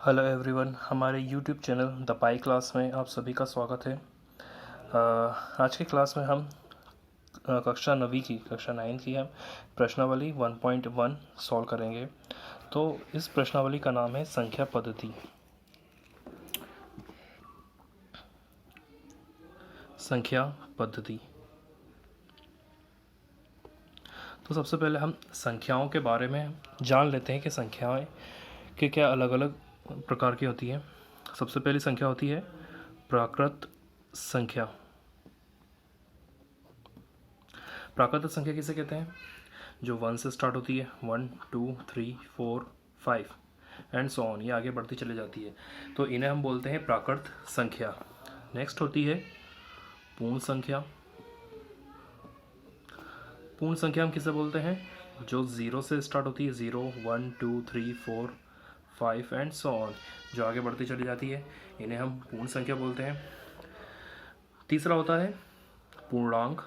Hello everyone, हमारे YouTube channel the pi class में आप सभी का स्वागत है। आज की क्लास में हम कक्षा 9 की कक्षा 9 की हम प्रश्नावली 1.1 सॉल्व करेंगे। तो इस प्रश्नावली का नाम है संख्या पद्धति। संख्या पद्धति। तो सबसे पहले हम संख्याओं के बारे में जान लेते हैं कि संख्याएं के क्या अलग अलग प्रकार की होती हैं। सबसे पहली संख्या होती है प्राकृत संख्या। प्राकृत संख्या किसे कहते हैं? जो 1 से स्टार्ट होती है, 1 2 3 4 5 एंड सो ऑन, ये आगे बढ़ती चली जाती है, तो इन्हें हम बोलते हैं प्राकृत संख्या। नेक्स्ट होती है पूर्ण संख्या। पूर्ण संख्या हम किसे बोलते हैं? जो 0 से स्टार्ट होती है, 0 1 2 3 4 5 एंड सो ऑन, जो आगे बढ़ती चली जाती है, इन्हें हम पूर्ण संख्या बोलते हैं। तीसरा होता है पूर्णांक।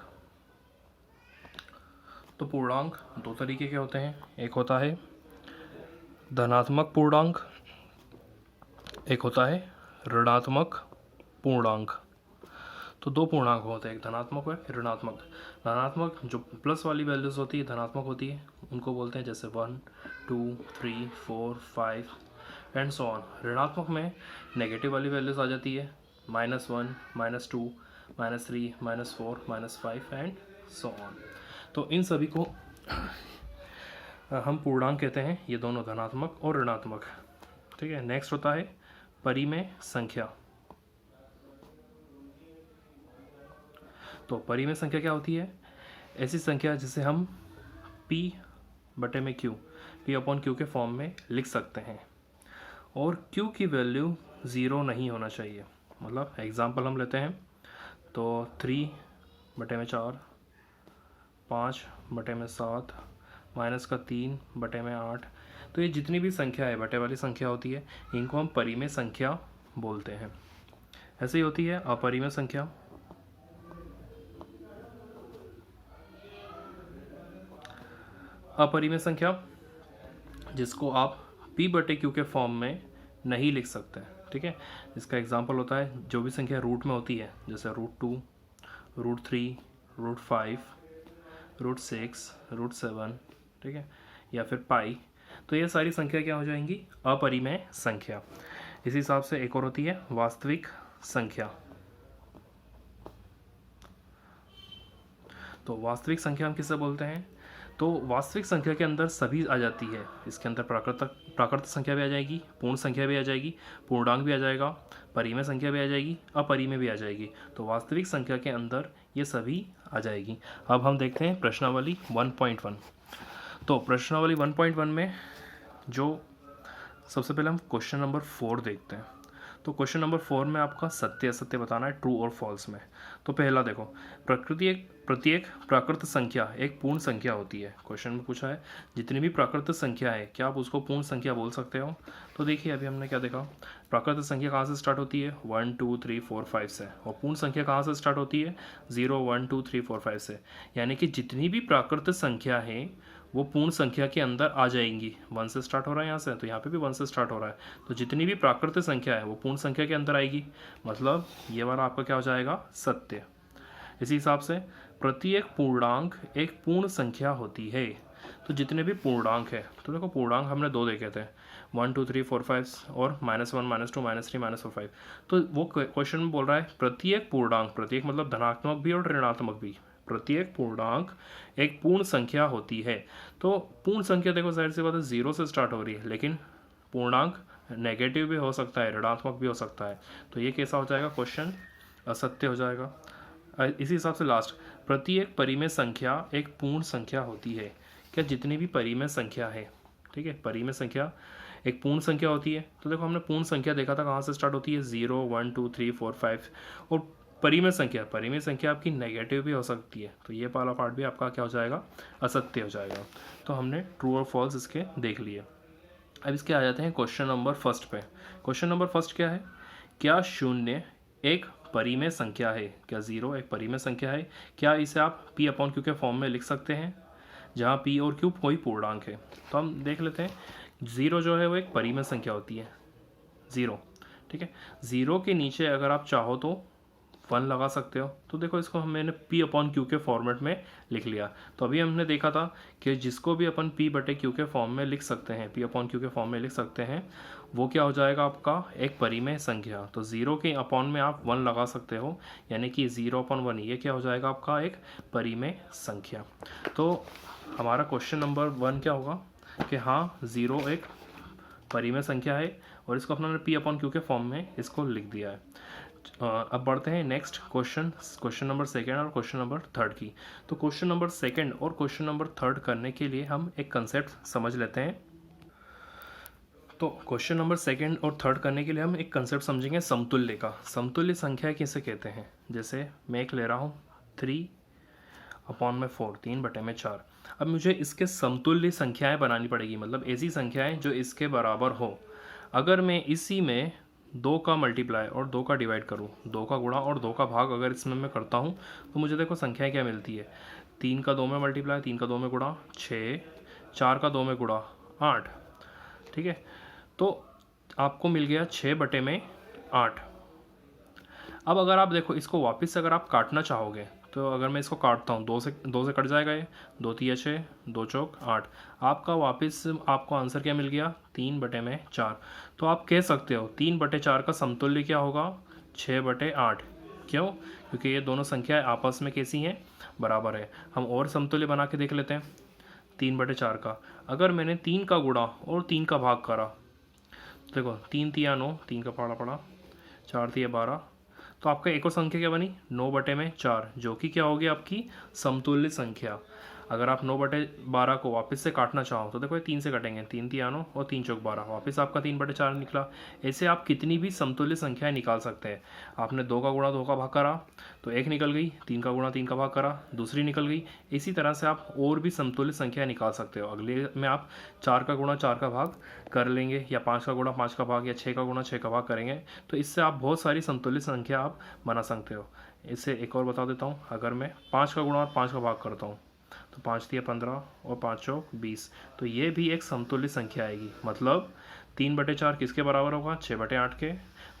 तो पूर्णांक दो तरीके के होते हैं, एक होता है धनात्मक पूर्णांक, एक होता है ऋणात्मक पूर्णांक। तो दो पूर्णांक होते हैं, एक धनात्मक और ऋणात्मक। धनात्मक जो प्लस वाली वैल्यूज होती है, धनात्मक होती है, उनको बोलते हैं जैसे 1 2 3 4 5 एंड सो ऑन। ऋणात्मक में नेगेटिव वाली वैल्यूज आ जाती है, -1 -2 -3 -4 -5 एंड सो ऑन। तो इन सभी को हम पूर्णांक कहते हैं, ये दोनों धनात्मक और ऋणात्मक। ठीक है। नेक्स्ट होता है परिमेय संख्या। तो परिमेय संख्या क्या होती है? ऐसी संख्या जिसे हम p बटे में q, p अपॉन q के फॉर्म में लिख सकते हैं, और q की वैल्यू 0 नहीं होना चाहिए। मतलब एग्जाम्पल हम लेते हैं, तो 3 बटे में 4, 5 बटे में 7, -3 बटे में 8। तो ये जितनी भी संख्या है, बटे वाली संख्या होती है, इनको हम परिमेय संख्या बोलते हैं। ऐसे ही होती है अपरिमेय संख्या। अपरिमेय संख्या जिसको आप p बटे q के फॉर्म में नहीं लिख सकते। ठीक है। इसका एग्जाम्पल होता है जो भी संख्या रूट में होती है, जैसे √2, √3, √5, √6, √7, ठीक है, या फिर पाई। तो ये सारी संख्या क्या हो जाएंगी? अपरिमेय संख्या। इसी हिसाब से एक और होती है वास्तविक संख्या। तो वास्तविक संख्या हम किससे बोलते हैं? तो वास्तविक संख्या के अंदर सभी आ जाती है। इसके अंदर प्राकृत संख्या भी आ जाएगी, पूर्ण संख्या भी आ जाएगी, पूर्णांक भी आ जाएगा, परिमेय संख्या भी आ जाएगी, अपरिमेय भी आ जाएगी। तो वास्तविक संख्या के अंदर ये सभी आ जाएगी। अब हम देखते हैं प्रश्नावली 1.1। तो प्रश्नावली 1.1 में जो सबसे पहले हम क्वेश्चन नंबर 4 देखते हैं। तो क्वेश्चन नंबर 4 में आपका सत्य असत्य बताना है, ट्रू और फॉल्स में। तो पहला देखो, प्रत्येक प्राकृत संख्या एक पूर्ण संख्या होती है। क्वेश्चन में पूछा है जितनी भी प्राकृत संख्या है, क्या आप उसको पूर्ण संख्या बोल सकते हो? तो देखिए अभी हमने क्या देखा, प्राकृत संख्या कहाँ से स्टार्ट होती है? 1 2 3 4 5 से। और पूर्ण संख्या कहाँ से स्टार्ट होती है? 0 1 2 3 4 5 से। यानी कि जितनी भी प्राकृत संख्या है वो पूर्ण संख्या के अंदर आ जाएंगी। 1 से स्टार्ट हो रहा है यहाँ से, तो यहाँ पे भी 1 से स्टार्ट हो रहा है, तो जितनी भी प्राकृत संख्या है वो पूर्ण संख्या के अंदर आएगी। मतलब ये वाला आपका क्या हो जाएगा? सत्य। इसी हिसाब से प्रत्येक पूर्णांक एक पूर्ण संख्या होती है। तो जितने भी पूर्णांक है, तो देखो पूर्णांक हमने दो देखे थे, 1 2 3 4 5 और -1 -2 -3 -4 5। तो वो क्वेश्चन में बोल रहा है प्रत्येक पूर्णांक, प्रत्येक मतलब धनात्मक भी और ऋणात्मक भी, प्रत्येक पूर्णांक एक पूर्ण संख्या होती है। तो पूर्ण संख्या देखो जाहिर सी बात है 0 से स्टार्ट हो रही है, लेकिन पूर्णांक नेगेटिव भी हो सकता है, ऋणात्मक भी हो सकता है। तो ये कैसा हो जाएगा? क्वेश्चन असत्य हो जाएगा। इसी हिसाब से लास्ट, प्रत्येक परिमेय संख्या एक पूर्ण संख्या होती है। क्या जितनी भी परिमेय संख्या है, ठीक है, परिमेय संख्या एक पूर्ण संख्या होती है। तो देखो हमने पूर्ण संख्या देखा था कहाँ से स्टार्ट होती है? 0 1 2 3 4 5। और परिमेय संख्या आपकी नेगेटिव भी हो सकती है। तो ये वाला पार्ट भी आपका क्या हो जाएगा? असत्य हो जाएगा। तो हमने ट्रू और फॉल्स इसके देख लिए। अब इसके आ जाते हैं क्वेश्चन नंबर फर्स्ट पे। क्वेश्चन नंबर फर्स्ट क्या है? क्या 0 एक परिमेय संख्या है? क्या 0 एक परिमेय संख्या है? क्या इसे आप p अपॉन q के फॉर्म में लिख सकते हैं, जहाँ p और q कोई पूर्णांक है? तो हम देख लेते हैं, 0 जो है वो एक परिमेय संख्या होती है। ज़ीरो। ठीक है, ज़ीरो के नीचे अगर आप चाहो तो 1 लगा सकते हो। तो देखो इसको मैंने P अपॉन क्यू के फॉर्मेट में लिख लिया। तो अभी हमने देखा था कि जिसको भी अपन P बटे क्यू के फॉर्म में लिख सकते हैं, P अपॉन क्यू के फॉर्म में लिख सकते हैं, वो क्या हो जाएगा आपका एक परिमेय संख्या। तो ज़ीरो के अपॉन में आप 1 लगा सकते हो, यानी कि 0/1 ये क्या हो जाएगा आपका एक परिमेय संख्या। तो हमारा क्वेश्चन नंबर 1 क्या होगा कि हाँ, ज़ीरो एक परिमेय संख्या है और इसको अपना P अपॉन क्यू के फॉर्म में इसको लिख दिया है। अब बढ़ते हैं नेक्स्ट क्वेश्चन नंबर सेकेंड और क्वेश्चन नंबर थर्ड की। तो क्वेश्चन नंबर सेकेंड और क्वेश्चन नंबर थर्ड करने के लिए हम एक कंसेप्ट समझ लेते हैं। तो क्वेश्चन नंबर सेकेंड और थर्ड करने के लिए हम एक कंसेप्ट समझेंगे समतुल्य का। समतुल्य संख्या किसे कहते हैं? जैसे मैं एक ले रहा हूँ 3/4, 3/4। अब मुझे इसके समतुल्य संख्याएं बनानी पड़ेगी, मतलब ऐसी संख्याएं जो इसके बराबर हो। अगर मैं इसी में 2 का मल्टीप्लाई और 2 का डिवाइड करूँ, 2 का गुणा और 2 का भाग अगर इसमें मैं करता हूँ, तो मुझे देखो संख्याएं क्या मिलती है। 3 का 2 में मल्टीप्लाई, 3 का 2 में गुणा 6, 4 का 2 में गुणा 8। ठीक है, तो आपको मिल गया 6/8। अब अगर आप देखो इसको वापस से अगर आप काटना चाहोगे, तो अगर मैं इसको काटता हूँ, 2 से कट जाएगा ये, 2 तिया 6, 2 चौक 8। आपका वापस आपको आंसर क्या मिल गया? 3/4। तो आप कह सकते हो 3/4 का समतुल्य क्या होगा? 6/8। क्यों? क्योंकि ये दोनों संख्याएं आपस में कैसी हैं? बराबर है। हम और समतुल्य बना के देख लेते हैं 3/4 का। अगर मैंने 3 का गुणा और 3 का भाग करा, देखो 3 तिया 9, 3 का पड़ा पड़ा, 4 तिया 12, तो आपका एक और संख्या क्या बनी? 9/4, जो कि क्या होगी आपकी समतुल्य संख्या। अगर आप 9/12 को वापस से काटना चाहो तो देखो ये 3 से कटेंगे, 3 तिया 9 और 3 चौक 12, वापस आपका 3/4 निकला। ऐसे आप कितनी भी समतुल्य संख्याएं निकाल सकते हैं। आपने 2 का गुणा 2 का भाग करा तो एक निकल गई, 3 का गुणा 3 का भाग करा दूसरी निकल गई। इसी तरह से आप और भी समतुल्य संख्याएं निकाल सकते हो। अगले में आप 4 का गुणा 4 का भाग कर लेंगे, या 5 का गुणा 5 का भाग, या 6 का गुणा 6 का भाग करेंगे, तो इससे आप बहुत सारी समतुल्य संख्या आप बना सकते हो। इसे एक और बता देता हूँ। अगर मैं 5 का गुणा और 5 का भाग करता हूँ, तो 5 तिया 15 और 5 चौक 20, तो ये भी एक समतुल्य संख्या आएगी। मतलब 3/4 किसके बराबर होगा? 6/8 के।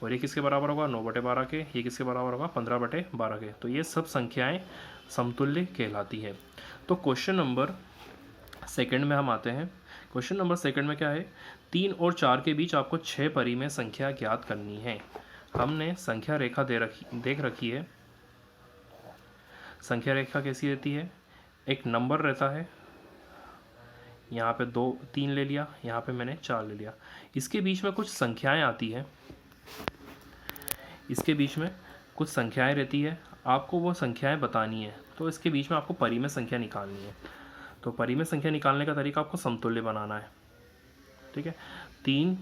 और ये किसके बराबर होगा? 9/12 के। ये किसके बराबर होगा? 15/12 के। तो ये सब संख्याएं समतुल्य कहलाती है। तो क्वेश्चन नंबर सेकंड में हम आते हैं। क्वेश्चन नंबर सेकंड में क्या है? 3 और 4 के बीच आपको 6 परिमेय संख्या ज्ञात करनी है। हमने संख्या रेखा देख रखी है। संख्या रेखा कैसी रहती है? एक नंबर रहता है, यहाँ पे 2 3 ले लिया, यहाँ पे मैंने 4 ले लिया। इसके बीच में कुछ संख्याएं आती है, इसके बीच में कुछ संख्याएं रहती है, आपको वो संख्याएं बतानी है। तो इसके बीच में आपको परिमेय संख्या निकालनी है। तो परिमेय संख्या निकालने का तरीका आपको समतुल्य बनाना है। ठीक है, 3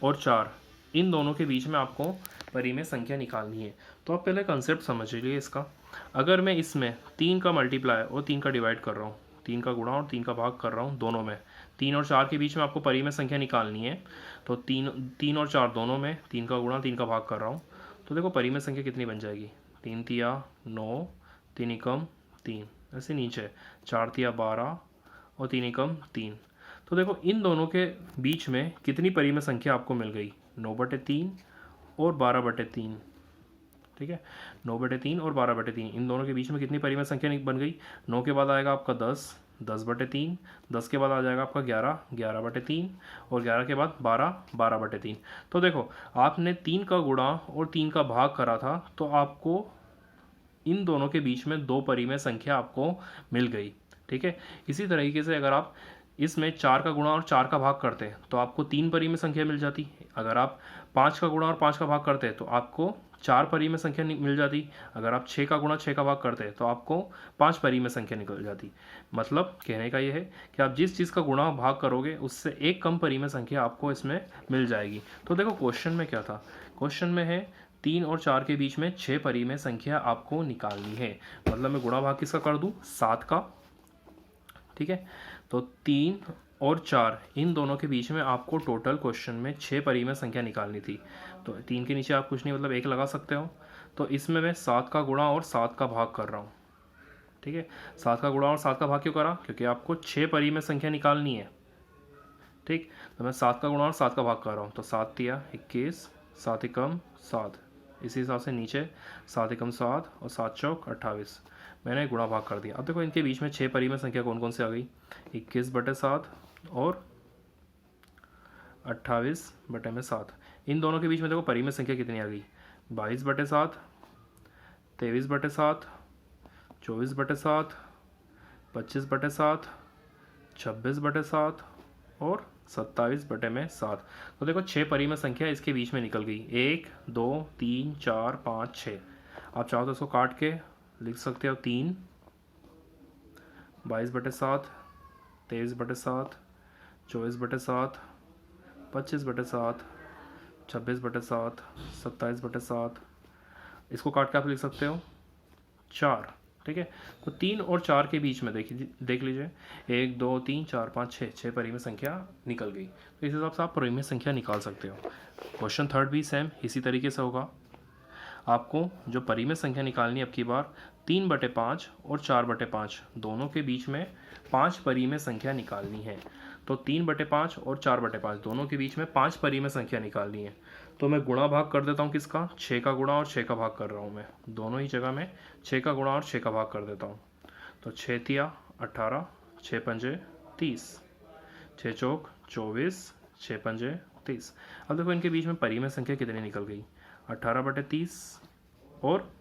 और 4 इन दोनों के बीच में आपको परिमेय संख्या निकालनी है। तो आप पहले कंसेप्ट समझ लीजिए इसका। अगर मैं इसमें 3 का मल्टीप्लाई और 3 का डिवाइड कर रहा हूँ, 3 का गुणा और 3 का भाग कर रहा हूँ, दोनों में 3 और 4 के बीच में आपको परिमेय संख्या निकालनी है। तो 3 और 4 दोनों में 3 का गुणा 3 का भाग कर रहा हूँ, तो देखो परिमेय संख्या कितनी बन जाएगी? 3 तिया 9, 3 एकम 3, ऐसे नीचे 4 तिया 12 और 3 एकम 3। तो देखो इन दोनों के बीच में कितनी परिमेय संख्या आपको मिल गई? 9/3 और 12/3। ठीक है, 9/3 और 12/3, इन दोनों के बीच में कितनी परिमेय संख्या बन गई? 9 के बाद आएगा आपका 10, 10/3, 10 के बाद आ जाएगा आपका 11, 11/3, और 11 के बाद 12, 12/3। तो देखो आपने 3 का गुणा और 3 का भाग करा था, तो आपको इन दोनों के बीच में 2 परिमेय संख्या आपको मिल गई। ठीक है, इसी तरीके से अगर आप इसमें 4 का गुणा और 4 का भाग करते हैं तो आपको 3 परिमेय संख्या मिल जाती। अगर आप 5 का गुणा और 5 का भाग करते हैं तो आपको 4 परिमेय संख्या मिल जाती। अगर आप 6 का गुणा 6 का भाग करते हैं तो आपको 5 परिमेय संख्या निकल जाती। मतलब कहने का ये है कि आप जिस चीज़ का गुणा भाग करोगे उससे एक कम परिमेय संख्या आपको इसमें मिल जाएगी। तो देखो क्वेश्चन में क्या था? क्वेश्चन में है 3 और 4 के बीच में 6 परिमेय संख्या आपको निकालनी है। मतलब मैं गुणा भाग किसका कर दूँ? 7 का। ठीक है, तो 3 और 4 इन दोनों के बीच में आपको टोटल क्वेश्चन में 6 परिमेय संख्या निकालनी थी। तो 3 के नीचे आप कुछ नहीं, मतलब 1 लगा सकते हो। तो इसमें मैं 7 का गुणा और 7 का भाग कर रहा हूँ। ठीक है, 7 का गुणा और 7 का भाग क्यों करा? क्योंकि आपको 6 परिमेय संख्या निकालनी है। ठीक। तो मैं 7 का गुणा और 7 का भाग कर रहा हूँ, तो 7 दिया 21, 7 एकम 7, इसी हिसाब से नीचे 7 एकम 7 और 7 चौक 28, मैंने गुणा भाग कर दिया। अब देखो इनके बीच में 6 परिमेय संख्या कौन कौन सी आ गई, 21/7 और 28/7। इन दोनों के बीच में देखो परिमेय संख्या कितनी आ गई, 22/7, 23/7, 24/7, 25/7, 26/7 और 27/7। तो देखो 6 परिमेय संख्या इसके बीच में निकल गई, 1 2 3 4 5 6। आप चाहो तो इसको काट के लिख सकते हो 3, 22/7, 23/7, 24/7, 25/7, 26/7, 27/7। इसको काट के आप लिख सकते हो 4, ठीक है। तो 3 और 4 के बीच में देख लीजिए 1 2 3 4 5 6 परिमेय संख्या निकल गई। तो इस हिसाब से आप परिमेय संख्या निकाल सकते हो। क्वेश्चन थर्ड भी सेम इसी तरीके से होगा। आपको जो परिमेय संख्या निकालनी है अब की बार 3/5 और 4/5 दोनों के बीच में 5 परिमेय संख्या निकालनी है। तो 3/5 और 4/5 दोनों के बीच में 5 परिमेय संख्या निकालनी है। तो मैं गुणा भाग कर देता हूँ किसका, 6 का गुणा और 6 का भाग कर रहा हूँ मैं दोनों ही जगह में 6 का गुणा और 6 का भाग कर देता हूँ। तो 6 तिया 18, 6 पंजे 30, 6 चौक 24, 6 पंजे 30। अब देखो इनके बीच में परिमेय संख्या कितनी निकल गई, 18/30 और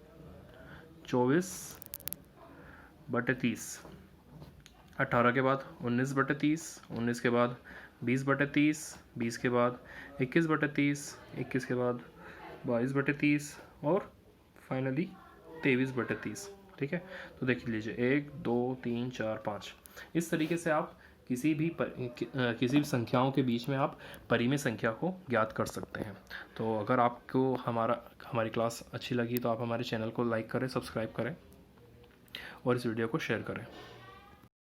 24/30। 18 के बाद 19/30, 19 के बाद 20/30, 20 के बाद 21/30, 21 के बाद 22/30 और फाइनली 23/30, ठीक है। तो देख लीजिए 1 2 3 4 5। इस तरीके से आप किसी भी संख्याओं के बीच में आप परिमेय संख्या को ज्ञात कर सकते हैं। तो अगर आपको हमारी क्लास अच्छी लगी तो आप हमारे चैनल को लाइक करें, सब्सक्राइब करें और इस वीडियो को शेयर करें।